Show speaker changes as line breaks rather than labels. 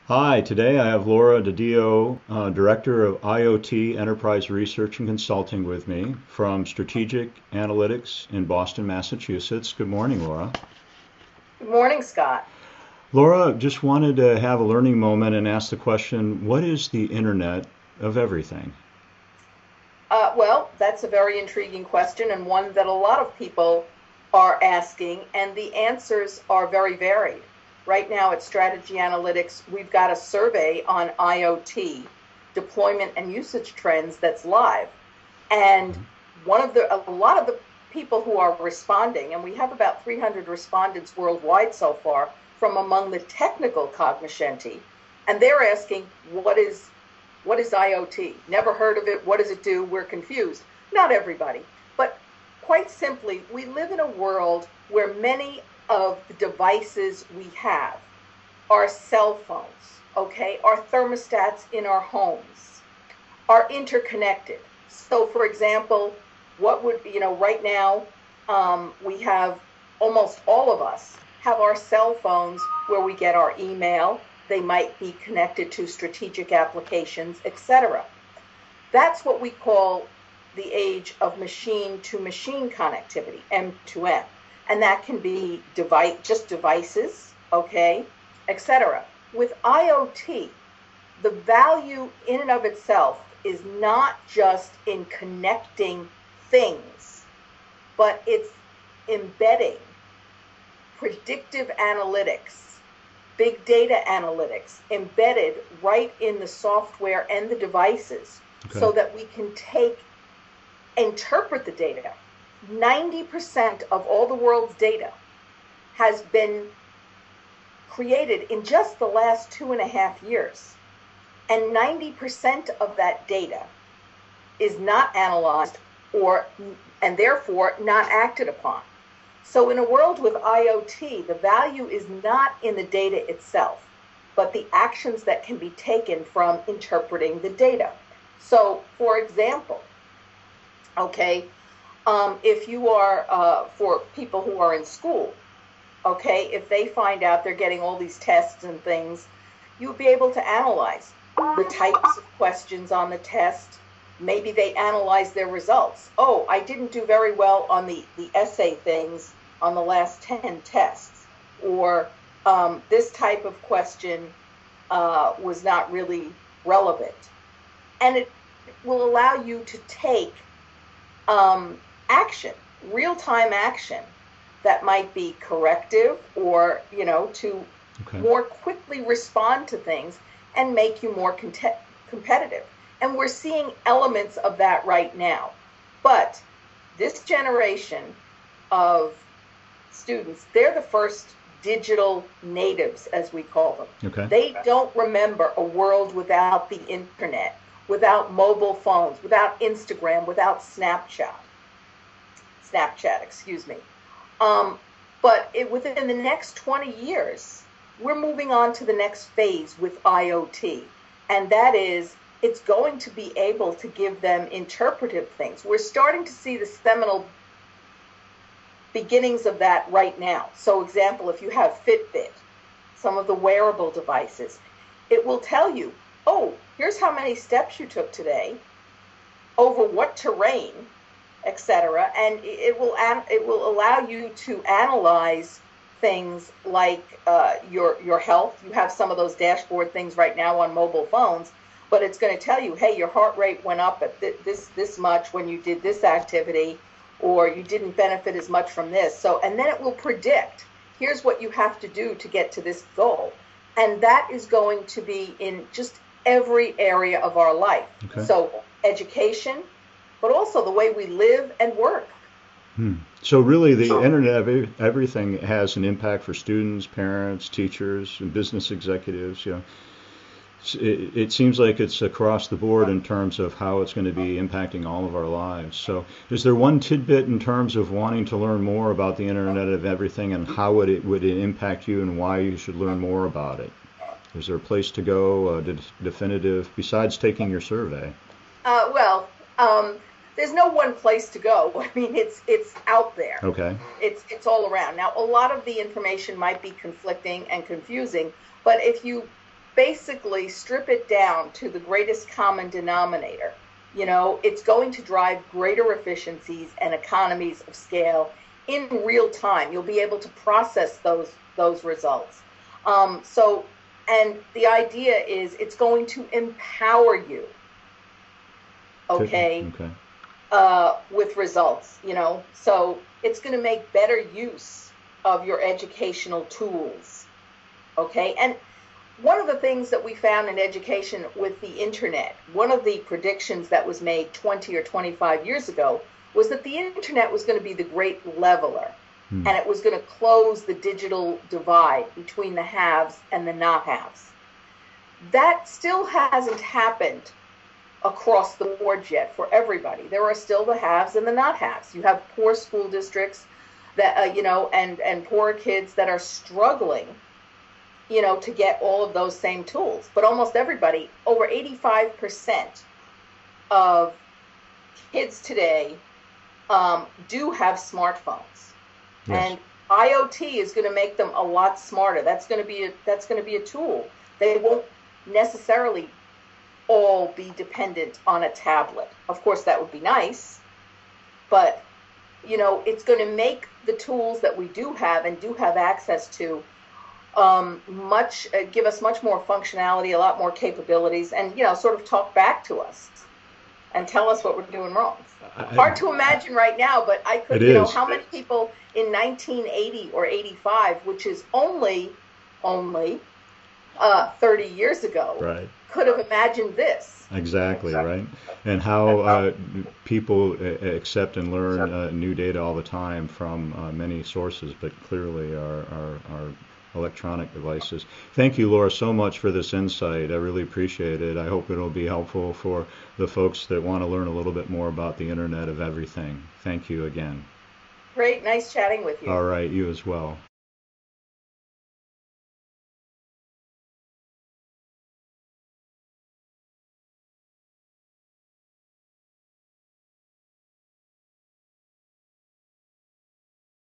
Hi, today I have Laura DiDio, Director of IoT Enterprise Research and Consulting with me from Strategic Analytics in Boston, Massachusetts. Good morning, Laura.
Good morning, Scott.
Laura, just wanted to have a learning moment and ask the question, what is the Internet of Everything?
Well, that's a very intriguing question and one that a lot of people are asking, and the answers are very varied. Right now at Strategy Analytics, we've got a survey on IoT deployment and usage trends that's live. And a lot of the people who are responding, and we have about 300 respondents worldwide so far from among the technical cognoscenti, and they're asking, what is IoT? Never heard of it. What does it do? We're confused. Not everybody, but quite simply, we live in a world where many of the devices we have are cell phones, okay, our thermostats in our homes are interconnected. So, for example, right now, we have almost all of us have our cell phones where we get our email. They might be connected to strategic applications, etc. That's what we call the age of machine to machine connectivity, M2M. And that can be just devices, okay, etc. With IoT, the value in and of itself is not just in connecting things, but it's embedding predictive analytics, big data analytics embedded right in the software and the devices
Okay.
so that we can interpret the data. 90% of all the world's data has been created in just the last 2.5 years. And 90% of that data is not analyzed and therefore not acted upon. So in a world with IoT, the value is not in the data itself, but the actions that can be taken from interpreting the data. So, for example, okay, if you are, for people who are in school, okay, if they find out they're getting all these tests and things, you'll be able to analyze the types of questions on the test. Maybe they analyze their results. Oh, I didn't do very well on the essay things on the last 10 tests. Or this type of question was not really relevant. And it will allow you to take action, real-time action that might be corrective or, to
Okay.
more quickly respond to things and make you more competitive. And we're seeing elements of that right now. But this generation of students, they're the first digital natives, as we call them.
Okay.
They don't remember a world without the internet, without mobile phones, without Instagram, without Snapchat, excuse me. Within the next 20 years, we're moving on to the next phase with IoT. And that is, it's going to be able to give them interpretive things. We're starting to see the seminal beginnings of that right now. So, example, if you have Fitbit, some of the wearable devices, it will tell you, oh, here's how many steps you took today, over what terrain, etc. And it will allow you to analyze things like your health. You have some of those dashboard things right now on mobile phones, but it's going to tell you, hey, your heart rate went up at this much when you did this activity, or you didn't benefit as much from this. So, and then it will predict, here's what you have to do to get to this goal. And that is going to be in just every area of our life.
Okay.
So education, but also the way we live and work.
So really, the Internet of Everything has an impact for students, parents, teachers, and business executives. It seems like it's across the board in terms of how it's going to be impacting all of our lives. So is there one tidbit in terms of wanting to learn more about the Internet of Everything and how would it impact you and why you should learn more about it? Is there a place to go, definitive, besides taking your survey?
Well, there's no one place to go. I mean, it's out there.
Okay.
It's all around. Now, a lot of the information might be conflicting and confusing, but if you basically strip it down to the greatest common denominator, it's going to drive greater efficiencies and economies of scale in real time. You'll be able to process those results. And the idea is it's going to empower you, okay. With results, So it's going to make better use of your educational tools, okay. And one of the things that we found in education with the internet, one of the predictions that was made 20 or 25 years ago was that the internet was going to be the great leveler, and it was going to close the digital divide between the haves and the not-haves. That still hasn't happened across the board yet for everybody. There are still the haves and the not-haves. You have poor school districts that, and poor kids that are struggling, to get all of those same tools. But almost everybody, over 85% of kids today do have smartphones. Yes. And IoT is going to make them a lot smarter. That's going to be a tool. They won't necessarily all be dependent on a tablet. Of course, that would be nice, but it's going to make the tools that we do have and do have access to give us much more functionality, a lot more capabilities, and sort of talk back to us and tell us what we're doing wrong. Hard to imagine right now, but I could, how many people in 1980 or 85, which is only 30 years ago,
right,
could have imagined this.
Exactly. Right. And how people accept and learn new data all the time from many sources, but clearly our electronic devices. Thank you, Laura, so much for this insight. I really appreciate it. I hope it'll be helpful for the folks that want to learn a little bit more about the Internet of Everything. Thank you again.
Great. Nice chatting with you.
All right. You as well.